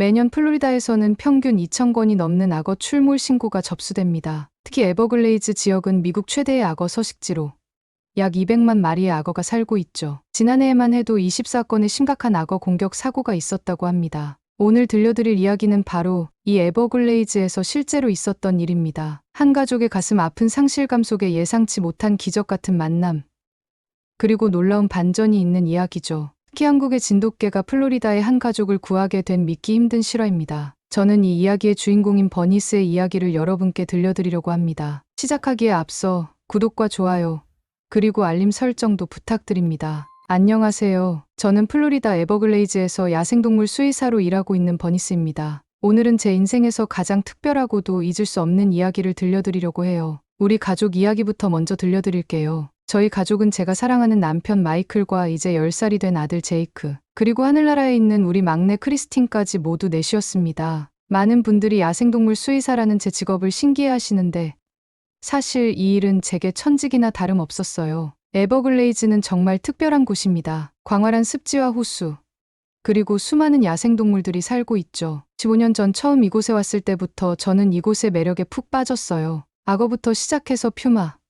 매년 플로리다에서는 평균 2,000건이 넘는 악어 출몰 신고가 접수됩니다. 특히 에버글레이즈 지역은 미국 최대의 악어 서식지로 약 200만 마리의 악어가 살고 있죠. 지난해에만 해도 24건의 심각한 악어 공격 사고가 있었다고 합니다. 오늘 들려드릴 이야기는 바로 이 에버글레이즈에서 실제로 있었던 일입니다. 한 가족의 가슴 아픈 상실감 속에 예상치 못한 기적 같은 만남, 그리고 놀라운 반전이 있는 이야기죠. 특히 한국의 진돗개가 플로리다의 한 가족을 구하게 된 믿기 힘든 실화입니다. 저는 이 이야기의 주인공인 버니스의 이야기를 여러분께 들려드리려고 합니다. 시작하기에 앞서 구독과 좋아요, 그리고 알림 설정도 부탁드립니다. 안녕하세요. 저는 플로리다 에버글레이즈에서 야생동물 수의사로 일하고 있는 버니스입니다. 오늘은 제 인생에서 가장 특별하고도 잊을 수 없는 이야기를 들려드리려고 해요. 우리 가족 이야기부터 먼저 들려드릴게요. 저희 가족은 제가 사랑하는 남편 마이클과 이제 10살이 된 아들 제이크, 그리고 하늘나라에 있는 우리 막내 크리스틴까지 모두 넷이었습니다. 많은 분들이 야생동물 수의사라는 제 직업을 신기해하시는데 사실 이 일은 제게 천직이나 다름없었어요. 에버글레이즈는 정말 특별한 곳입니다. 광활한 습지와 호수, 그리고 수많은 야생동물들이 살고 있죠. 15년 전 처음 이곳에 왔을 때부터 저는 이곳의 매력에 푹 빠졌어요. 악어부터 시작해서 퓨마,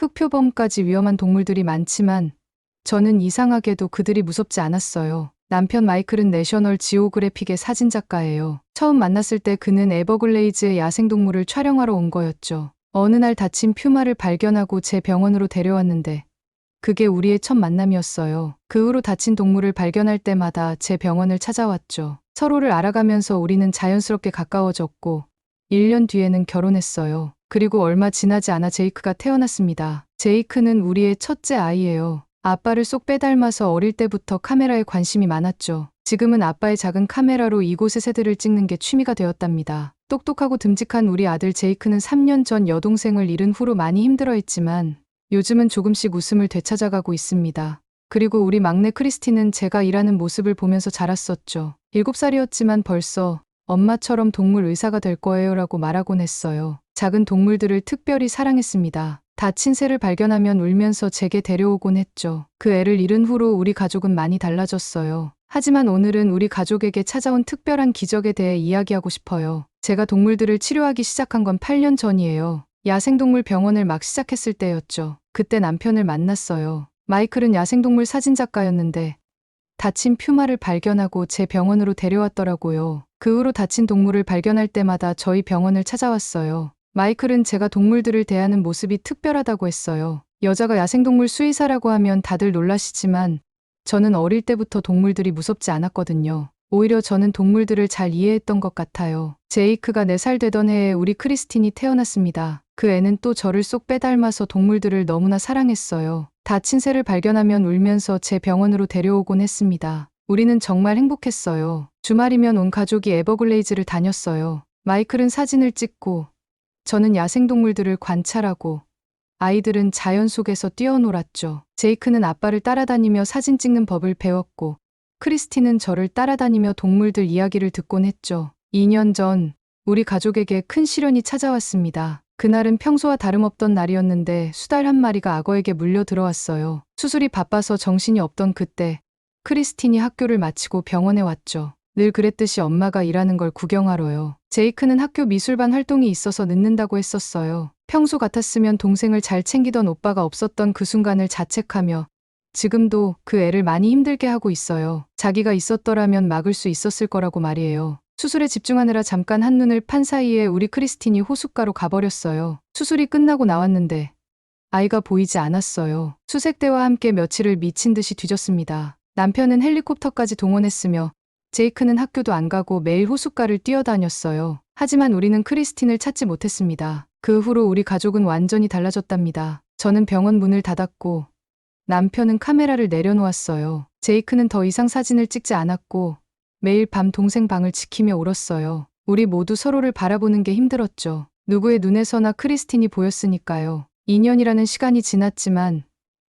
흑표범까지 위험한 동물들이 많지만 저는 이상하게도 그들이 무섭지 않았어요. 남편 마이클은 내셔널 지오그래픽의 사진작가예요. 처음 만났을 때 그는 에버글레이즈의 야생동물을 촬영하러 온 거였죠. 어느 날 다친 퓨마를 발견하고 제 병원으로 데려왔는데 그게 우리의 첫 만남이었어요. 그 후로 다친 동물을 발견할 때마다 제 병원을 찾아왔죠. 서로를 알아가면서 우리는 자연스럽게 가까워졌고 1년 뒤에는 결혼했어요. 그리고 얼마 지나지 않아 제이크가 태어났습니다. 제이크는 우리의 첫째 아이예요. 아빠를 쏙 빼닮아서 어릴 때부터 카메라에 관심이 많았죠. 지금은 아빠의 작은 카메라로 이곳의 새들을 찍는 게 취미가 되었답니다. 똑똑하고 듬직한 우리 아들 제이크는 3년 전 여동생을 잃은 후로 많이 힘들어했지만 요즘은 조금씩 웃음을 되찾아가고 있습니다. 그리고 우리 막내 크리스티는 제가 일하는 모습을 보면서 자랐었죠. 7살이었지만 벌써 엄마처럼 동물 의사가 될 거예요 라고 말하곤 했어요. 작은 동물들을 특별히 사랑했습니다. 다친 새를 발견하면 울면서 제게 데려오곤 했죠. 그 애를 잃은 후로 우리 가족은 많이 달라졌어요. 하지만 오늘은 우리 가족에게 찾아온 특별한 기적에 대해 이야기하고 싶어요. 제가 동물들을 치료하기 시작한 건 8년 전이에요. 야생동물 병원을 막 시작했을 때였죠. 그때 남편을 만났어요. 마이클은 야생동물 사진작가였는데 다친 퓨마를 발견하고 제 병원으로 데려왔더라고요. 그 후로 다친 동물을 발견할 때마다 저희 병원을 찾아왔어요. 마이클은 제가 동물들을 대하는 모습이 특별하다고 했어요. 여자가 야생동물 수의사라고 하면 다들 놀라시지만 저는 어릴 때부터 동물들이 무섭지 않았거든요. 오히려 저는 동물들을 잘 이해했던 것 같아요. 제이크가 4살 되던 해에 우리 크리스틴이 태어났습니다. 그 애는 또 저를 쏙 빼닮아서 동물들을 너무나 사랑했어요. 다친 새를 발견하면 울면서 제 병원으로 데려오곤 했습니다. 우리는 정말 행복했어요. 주말이면 온 가족이 에버글레이즈를 다녔어요. 마이클은 사진을 찍고 저는 야생동물들을 관찰하고 아이들은 자연 속에서 뛰어놀았죠. 제이크는 아빠를 따라다니며 사진 찍는 법을 배웠고 크리스티는 저를 따라다니며 동물들 이야기를 듣곤 했죠. 2년 전 우리 가족에게 큰 시련이 찾아왔습니다. 그날은 평소와 다름없던 날이었는데 수달 한 마리가 악어에게 물려 들어왔어요. 수술이 바빠서 정신이 없던 그때 크리스틴이 학교를 마치고 병원에 왔죠. 늘 그랬듯이 엄마가 일하는 걸 구경하러요. 제이크는 학교 미술반 활동이 있어서 늦는다고 했었어요. 평소 같았으면 동생을 잘 챙기던 오빠가 없었던 그 순간을 자책하며 지금도 그 애를 많이 힘들게 하고 있어요. 자기가 있었더라면 막을 수 있었을 거라고 말이에요. 수술에 집중하느라 잠깐 한눈을 판 사이에 우리 크리스틴이 호숫가로 가버렸어요. 수술이 끝나고 나왔는데 아이가 보이지 않았어요. 수색대와 함께 며칠을 미친 듯이 뒤졌습니다. 남편은 헬리콥터까지 동원했으며 제이크는 학교도 안 가고 매일 호숫가를 뛰어다녔어요. 하지만 우리는 크리스틴을 찾지 못했습니다. 그 후로 우리 가족은 완전히 달라졌답니다. 저는 병원 문을 닫았고 남편은 카메라를 내려놓았어요. 제이크는 더 이상 사진을 찍지 않았고 매일 밤 동생 방을 지키며 울었어요. 우리 모두 서로를 바라보는 게 힘들었죠. 누구의 눈에서나 크리스틴이 보였으니까요. 2년이라는 시간이 지났지만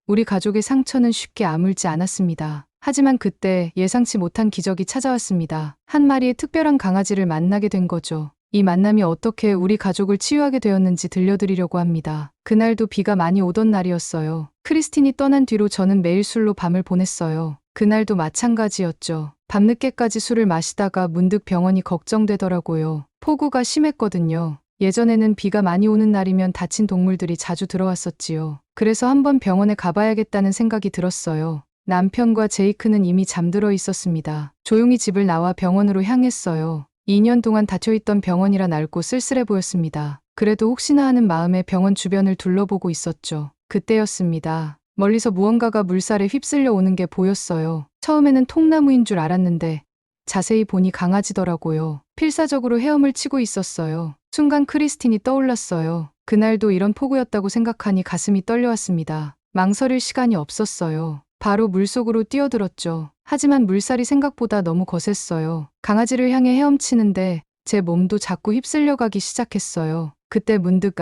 우리 가족의 상처는 쉽게 아물지 않았습니다. 하지만 그때 예상치 못한 기적이 찾아왔습니다. 한 마리의 특별한 강아지를 만나게 된 거죠. 이 만남이 어떻게 우리 가족을 치유하게 되었는지 들려드리려고 합니다. 그날도 비가 많이 오던 날이었어요. 크리스틴이 떠난 뒤로 저는 매일 술로 밤을 보냈어요. 그날도 마찬가지였죠. 밤늦게까지 술을 마시다가 문득 병원이 걱정되더라고요. 폭우가 심했거든요. 예전에는 비가 많이 오는 날이면 다친 동물들이 자주 들어왔었지요. 그래서 한번 병원에 가봐야겠다는 생각이 들었어요. 남편과 제이크는 이미 잠들어 있었습니다. 조용히 집을 나와 병원으로 향했어요. 2년 동안 닫혀있던 병원이라 낡고 쓸쓸해 보였습니다. 그래도 혹시나 하는 마음에 병원 주변을 둘러보고 있었죠. 그때였습니다. 멀리서 무언가가 물살에 휩쓸려 오는 게 보였어요. 처음에는 통나무인 줄 알았는데 자세히 보니 강아지더라고요. 필사적으로 헤엄을 치고 있었어요. 순간 크리스틴이 떠올랐어요. 그날도 이런 폭우였다고 생각하니 가슴이 떨려왔습니다. 망설일 시간이 없었어요. 바로 물속으로 뛰어들었죠. 하지만 물살이 생각보다 너무 거셌어요. 강아지를 향해 헤엄치는데 제 몸도 자꾸 휩쓸려가기 시작했어요. 그때 문득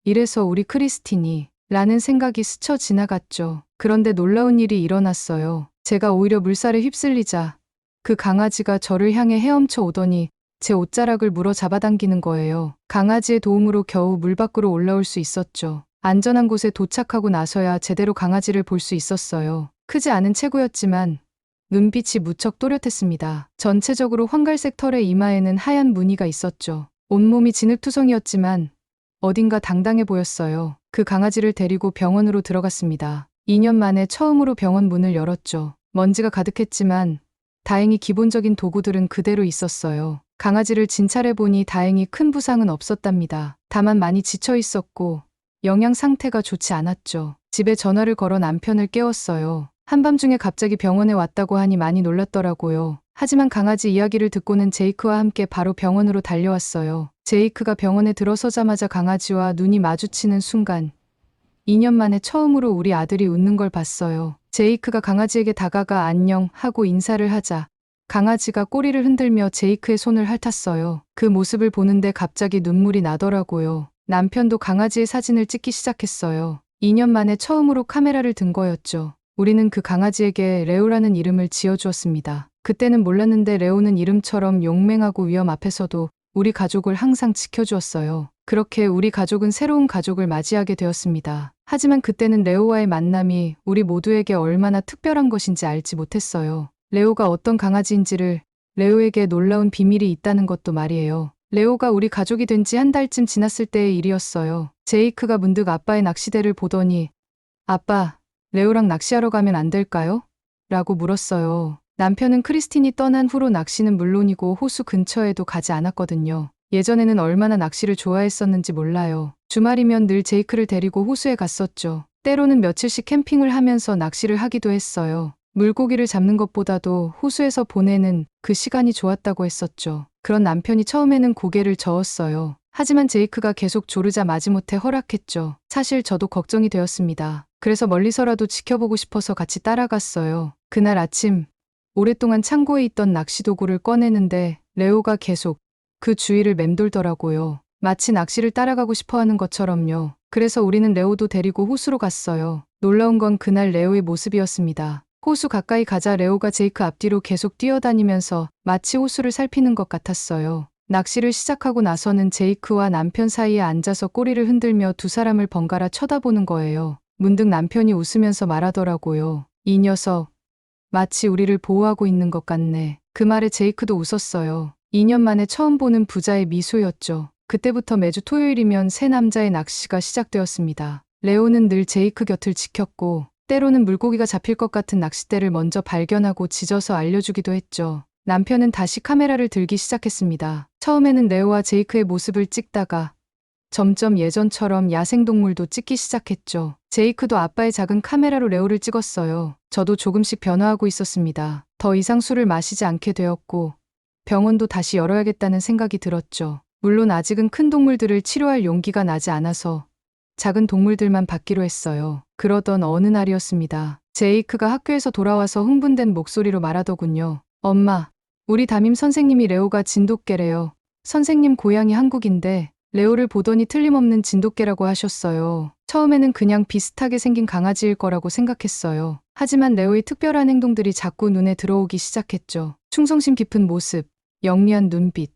이래서 우리 크리스틴이 라는 생각이 스쳐 지나갔죠. 그런데 놀라운 일이 일어났어요. 제가 오히려 물살에 휩쓸리자 그 강아지가 저를 향해 헤엄쳐 오더니 제 옷자락을 물어 잡아당기는 거예요. 강아지의 도움으로 겨우 물 밖으로 올라올 수 있었죠. 안전한 곳에 도착하고 나서야 제대로 강아지를 볼 수 있었어요. 크지 않은 체구였지만 눈빛이 무척 또렷했습니다. 전체적으로 황갈색 털에 이마에는 하얀 무늬가 있었죠. 온몸이 진흙투성이었지만 어딘가 당당해 보였어요. 그 강아지를 데리고 병원으로 들어갔습니다. 2년 만에 처음으로 병원 문을 열었죠. 먼지가 가득했지만 다행히 기본적인 도구들은 그대로 있었어요. 강아지를 진찰해보니 다행히 큰 부상은 없었답니다. 다만 많이 지쳐 있었고 영양 상태가 좋지 않았죠. 집에 전화를 걸어 남편을 깨웠어요. 한밤중에 갑자기 병원에 왔다고 하니 많이 놀랐더라고요. 하지만 강아지 이야기를 듣고는 제이크와 함께 바로 병원으로 달려왔어요. 제이크가 병원에 들어서자마자 강아지와 눈이 마주치는 순간 2년 만에 처음으로 우리 아들이 웃는 걸 봤어요. 제이크가 강아지에게 다가가 안녕 하고 인사를 하자 강아지가 꼬리를 흔들며 제이크의 손을 핥았어요. 그 모습을 보는데 갑자기 눈물이 나더라고요. 남편도 강아지의 사진을 찍기 시작했어요. 2년 만에 처음으로 카메라를 든 거였죠. 우리는 그 강아지에게 레오라는 이름을 지어주었습니다. 그때는 몰랐는데 레오는 이름처럼 용맹하고 위험 앞에서도 우리 가족을 항상 지켜주었어요. 그렇게 우리 가족은 새로운 가족을 맞이하게 되었습니다. 하지만 그때는 레오와의 만남이 우리 모두에게 얼마나 특별한 것인지 알지 못했어요. 레오가 어떤 강아지인지를, 레오에게 놀라운 비밀이 있다는 것도 말이에요. 레오가 우리 가족이 된 지 한 달쯤 지났을 때의 일이었어요. 제이크가 문득 아빠의 낚시대를 보더니 아빠, 레오랑 낚시하러 가면 안 될까요? 라고 물었어요. 남편은 크리스틴이 떠난 후로 낚시는 물론이고 호수 근처에도 가지 않았거든요. 예전에는 얼마나 낚시를 좋아했었는지 몰라요. 주말이면 늘 제이크를 데리고 호수에 갔었죠. 때로는 며칠씩 캠핑을 하면서 낚시를 하기도 했어요. 물고기를 잡는 것보다도 호수에서 보내는 그 시간이 좋았다고 했었죠. 그런 남편이 처음에는 고개를 저었어요. 하지만 제이크가 계속 조르자 마지못해 허락했죠. 사실 저도 걱정이 되었습니다. 그래서 멀리서라도 지켜보고 싶어서 같이 따라갔어요. 그날 아침, 오랫동안 창고에 있던 낚시도구를 꺼내는데 레오가 계속 그 주위를 맴돌더라고요. 마치 낚시를 따라가고 싶어하는 것처럼요. 그래서 우리는 레오도 데리고 호수로 갔어요. 놀라운 건 그날 레오의 모습이었습니다. 호수 가까이 가자 레오가 제이크 앞뒤로 계속 뛰어다니면서 마치 호수를 살피는 것 같았어요. 낚시를 시작하고 나서는 제이크와 남편 사이에 앉아서 꼬리를 흔들며 두 사람을 번갈아 쳐다보는 거예요. 문득 남편이 웃으면서 말하더라고요. 이 녀석, 마치 우리를 보호하고 있는 것 같네. 그 말에 제이크도 웃었어요. 2년 만에 처음 보는 부자의 미소였죠. 그때부터 매주 토요일이면 새 남자의 낚시가 시작되었습니다. 레오는 늘 제이크 곁을 지켰고 때로는 물고기가 잡힐 것 같은 낚싯대를 먼저 발견하고 짖어서 알려주기도 했죠. 남편은 다시 카메라를 들기 시작했습니다. 처음에는 레오와 제이크의 모습을 찍다가 점점 예전처럼 야생동물도 찍기 시작했죠. 제이크도 아빠의 작은 카메라로 레오를 찍었어요. 저도 조금씩 변화하고 있었습니다. 더 이상 술을 마시지 않게 되었고 병원도 다시 열어야겠다는 생각이 들었죠. 물론 아직은 큰 동물들을 치료할 용기가 나지 않아서 작은 동물들만 받기로 했어요. 그러던 어느 날이었습니다. 제이크가 학교에서 돌아와서 흥분된 목소리로 말하더군요. 엄마, 우리 담임 선생님이 레오가 진돗개래요. 선생님 고향이 한국인데 레오를 보더니 틀림없는 진돗개라고 하셨어요. 처음에는 그냥 비슷하게 생긴 강아지일 거라고 생각했어요. 하지만 레오의 특별한 행동들이 자꾸 눈에 들어오기 시작했죠. 충성심 깊은 모습, 영리한 눈빛,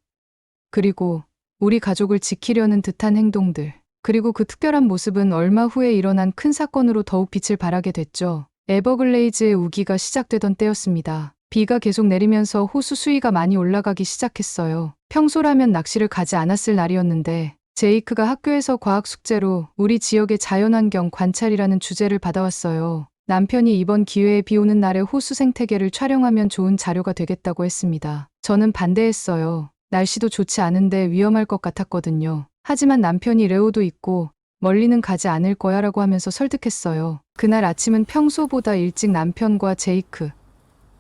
그리고 우리 가족을 지키려는 듯한 행동들. 그리고 그 특별한 모습은 얼마 후에 일어난 큰 사건으로 더욱 빛을 발하게 됐죠. 에버글레이즈의 우기가 시작되던 때였습니다. 비가 계속 내리면서 호수 수위가 많이 올라가기 시작했어요. 평소라면 낚시를 가지 않았을 날이었는데 제이크가 학교에서 과학 숙제로 우리 지역의 자연환경 관찰이라는 주제를 받아왔어요. 남편이 이번 기회에 비 오는 날에 호수 생태계를 촬영하면 좋은 자료가 되겠다고 했습니다. 저는 반대했어요. 날씨도 좋지 않은데 위험할 것 같았거든요. 하지만 남편이 레오도 있고 멀리는 가지 않을 거야라고 하면서 설득했어요. 그날 아침은 평소보다 일찍 남편과 제이크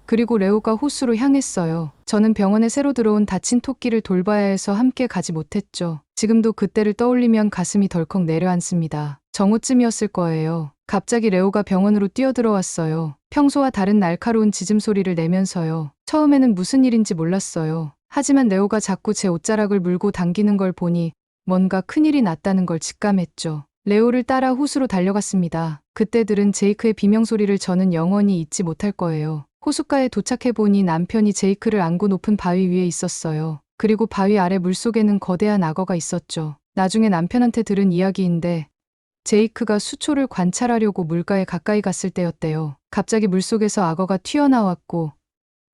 그리고 레오가 호수로 향했어요. 저는 병원에 새로 들어온 다친 토끼를 돌봐야 해서 함께 가지 못했죠. 지금도 그때를 떠올리면 가슴이 덜컥 내려앉습니다. 정오쯤이었을 거예요. 갑자기 레오가 병원으로 뛰어들어왔어요. 평소와 다른 날카로운 짖음 소리를 내면서요. 처음에는 무슨 일인지 몰랐어요. 하지만 레오가 자꾸 제 옷자락을 물고 당기는 걸 보니 뭔가 큰일이 났다는 걸 직감했죠. 레오를 따라 호수로 달려갔습니다. 그때 들은 제이크의 비명소리를 저는 영원히 잊지 못할 거예요. 호숫가에 도착해보니 남편이 제이크를 안고 높은 바위 위에 있었어요. 그리고 바위 아래 물속에는 거대한 악어가 있었죠. 나중에 남편한테 들은 이야기인데 제이크가 수초를 관찰하려고 물가에 가까이 갔을 때였대요. 갑자기 물속에서 악어가 튀어나왔고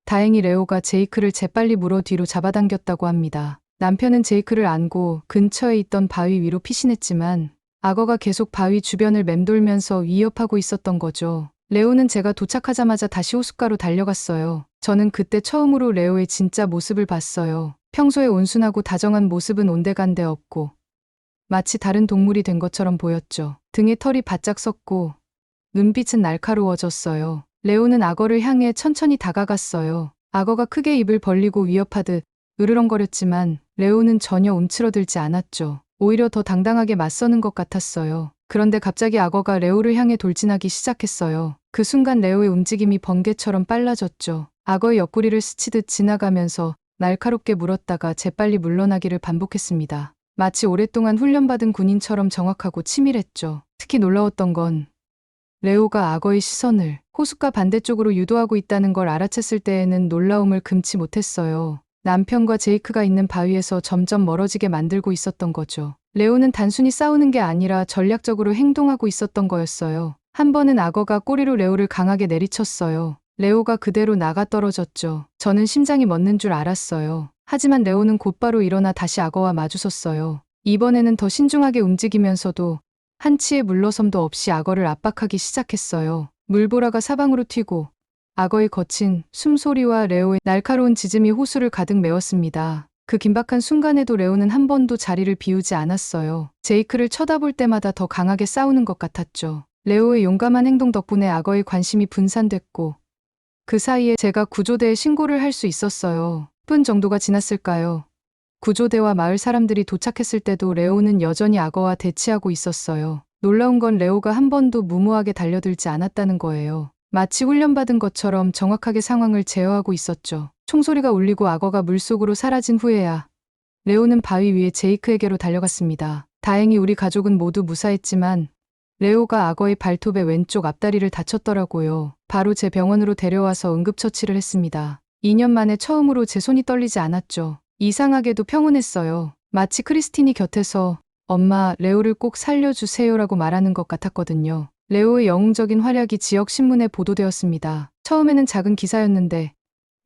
다행히 레오가 제이크를 재빨리 물어 뒤로 잡아당겼다고 합니다. 남편은 제이크를 안고 근처에 있던 바위 위로 피신했지만 악어가 계속 바위 주변을 맴돌면서 위협하고 있었던 거죠. 레오는 제가 도착하자마자 다시 호숫가로 달려갔어요. 저는 그때 처음으로 레오의 진짜 모습을 봤어요. 평소에 온순하고 다정한 모습은 온데간데 없고 마치 다른 동물이 된 것처럼 보였죠. 등에 털이 바짝 섰고 눈빛은 날카로워졌어요. 레오는 악어를 향해 천천히 다가갔어요. 악어가 크게 입을 벌리고 위협하듯 으르렁거렸지만 레오는 전혀 움츠러들지 않았죠. 오히려 더 당당하게 맞서는 것 같았어요. 그런데 갑자기 악어가 레오를 향해 돌진하기 시작했어요. 그 순간 레오의 움직임이 번개처럼 빨라졌죠. 악어의 옆구리를 스치듯 지나가면서 날카롭게 물었다가 재빨리 물러나기를 반복했습니다. 마치 오랫동안 훈련받은 군인처럼 정확하고 치밀했죠. 특히 놀라웠던 건 레오가 악어의 시선을 호숫가 반대쪽으로 유도하고 있다는 걸 알아챘을 때에는 놀라움을 금치 못했어요. 남편과 제이크가 있는 바위에서 점점 멀어지게 만들고 있었던 거죠. 레오는 단순히 싸우는 게 아니라 전략적으로 행동하고 있었던 거였어요. 한 번은 악어가 꼬리로 레오를 강하게 내리쳤어요. 레오가 그대로 나가 떨어졌죠. 저는 심장이 멎는 줄 알았어요. 하지만 레오는 곧바로 일어나 다시 악어와 마주섰어요. 이번에는 더 신중하게 움직이면서도 한치의 물러섬도 없이 악어를 압박하기 시작했어요. 물보라가 사방으로 튀고 악어의 거친 숨소리와 레오의 날카로운 짖음이 호수를 가득 메웠습니다. 그 긴박한 순간에도 레오는 한 번도 자리를 비우지 않았어요. 제이크를 쳐다볼 때마다 더 강하게 싸우는 것 같았죠. 레오의 용감한 행동 덕분에 악어의 관심이 분산됐고 그 사이에 제가 구조대에 신고를 할 수 있었어요. 10분 정도가 지났을까요? 구조대와 마을 사람들이 도착했을 때도 레오는 여전히 악어와 대치하고 있었어요. 놀라운 건 레오가 한 번도 무모하게 달려들지 않았다는 거예요. 마치 훈련받은 것처럼 정확하게 상황을 제어하고 있었죠. 총소리가 울리고 악어가 물속으로 사라진 후에야 레오는 바위 위에 제이크에게로 달려갔습니다. 다행히 우리 가족은 모두 무사했지만 레오가 악어의 발톱의 왼쪽 앞다리를 다쳤더라고요. 바로 제 병원으로 데려와서 응급처치를 했습니다. 2년 만에 처음으로 제 손이 떨리지 않았죠. 이상하게도 평온했어요. 마치 크리스틴이 곁에서 엄마, 레오를 꼭 살려주세요라고 말하는 것 같았거든요. 레오의 영웅적인 활약이 지역 신문에 보도되었습니다. 처음에는 작은 기사였는데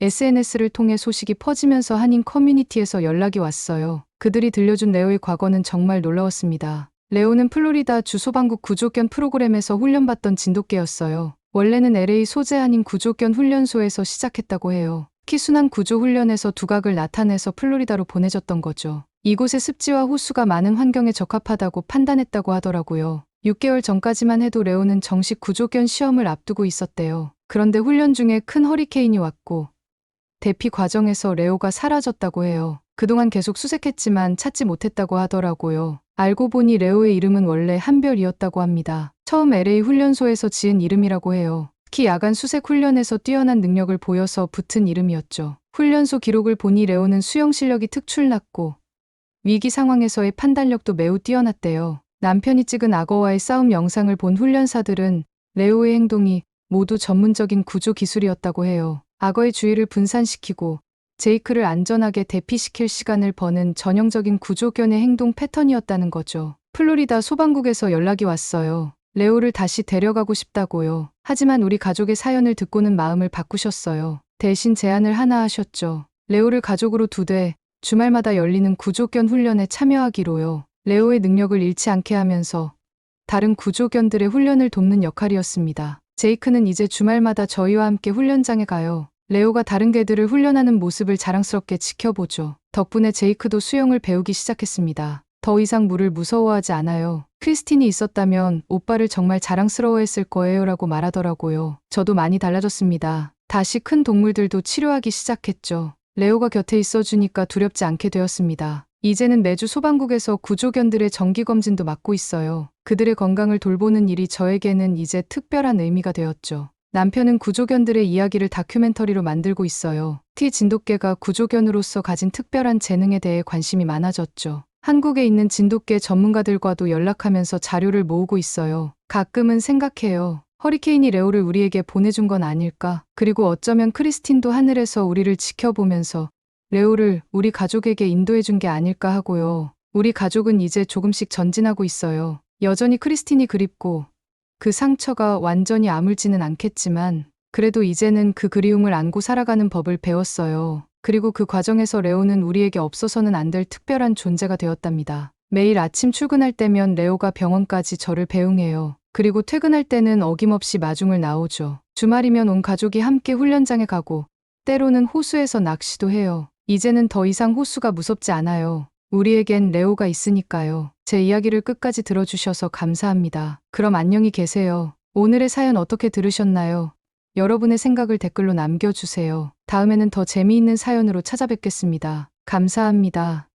SNS를 통해 소식이 퍼지면서 한인 커뮤니티에서 연락이 왔어요. 그들이 들려준 레오의 과거는 정말 놀라웠습니다. 레오는 플로리다 주 소방국 구조견 프로그램에서 훈련받던 진돗개였어요. 원래는 LA 소재 한인 구조견 훈련소에서 시작했다고 해요. 특히 순환 구조 훈련에서 두각을 나타내서 플로리다로 보내졌던 거죠. 이곳의 습지와 호수가 많은 환경에 적합하다고 판단했다고 하더라고요. 6개월 전까지만 해도 레오는 정식 구조견 시험을 앞두고 있었대요. 그런데 훈련 중에 큰 허리케인이 왔고 대피 과정에서 레오가 사라졌다고 해요. 그동안 계속 수색했지만 찾지 못했다고 하더라고요. 알고 보니 레오의 이름은 원래 한별이었다고 합니다. 처음 LA 훈련소에서 지은 이름이라고 해요. 특히 야간 수색 훈련에서 뛰어난 능력을 보여서 붙은 이름이었죠. 훈련소 기록을 보니 레오는 수영 실력이 특출났고 위기 상황에서의 판단력도 매우 뛰어났대요. 남편이 찍은 악어와의 싸움 영상을 본 훈련사들은 레오의 행동이 모두 전문적인 구조 기술이었다고 해요. 악어의 주의를 분산시키고 제이크를 안전하게 대피시킬 시간을 버는 전형적인 구조견의 행동 패턴이었다는 거죠. 플로리다 소방국에서 연락이 왔어요. 레오를 다시 데려가고 싶다고요. 하지만 우리 가족의 사연을 듣고는 마음을 바꾸셨어요. 대신 제안을 하나 하셨죠. 레오를 가족으로 두되 주말마다 열리는 구조견 훈련에 참여하기로요. 레오의 능력을 잃지 않게 하면서 다른 구조견들의 훈련을 돕는 역할이었습니다. 제이크는 이제 주말마다 저희와 함께 훈련장에 가요. 레오가 다른 개들을 훈련하는 모습을 자랑스럽게 지켜보죠. 덕분에 제이크도 수영을 배우기 시작했습니다. 더 이상 물을 무서워하지 않아요. 크리스틴이 있었다면 오빠를 정말 자랑스러워했을 거예요 라고 말하더라고요. 저도 많이 달라졌습니다. 다시 큰 동물들도 치료하기 시작했죠. 레오가 곁에 있어주니까 두렵지 않게 되었습니다. 이제는 매주 소방국에서 구조견들의 정기검진도 맡고 있어요. 그들의 건강을 돌보는 일이 저에게는 이제 특별한 의미가 되었죠. 남편은 구조견들의 이야기를 다큐멘터리로 만들고 있어요. 진돗개가 구조견으로서 가진 특별한 재능에 대해 관심이 많아졌죠. 한국에 있는 진돗개 전문가들과도 연락하면서 자료를 모으고 있어요. 가끔은 생각해요. 허리케인이 레오를 우리에게 보내준 건 아닐까? 그리고 어쩌면 크리스틴도 하늘에서 우리를 지켜보면서 레오를 우리 가족에게 인도해준 게 아닐까 하고요. 우리 가족은 이제 조금씩 전진하고 있어요. 여전히 크리스틴이 그립고 그 상처가 완전히 아물지는 않겠지만 그래도 이제는 그 그리움을 안고 살아가는 법을 배웠어요. 그리고 그 과정에서 레오는 우리에게 없어서는 안 될 특별한 존재가 되었답니다. 매일 아침 출근할 때면 레오가 병원까지 저를 배웅해요. 그리고 퇴근할 때는 어김없이 마중을 나오죠. 주말이면 온 가족이 함께 훈련장에 가고 때로는 호수에서 낚시도 해요. 이제는 더 이상 호수가 무섭지 않아요. 우리에겐 레오가 있으니까요. 제 이야기를 끝까지 들어주셔서 감사합니다. 그럼 안녕히 계세요. 오늘의 사연 어떻게 들으셨나요? 여러분의 생각을 댓글로 남겨주세요. 다음에는 더 재미있는 사연으로 찾아뵙겠습니다. 감사합니다.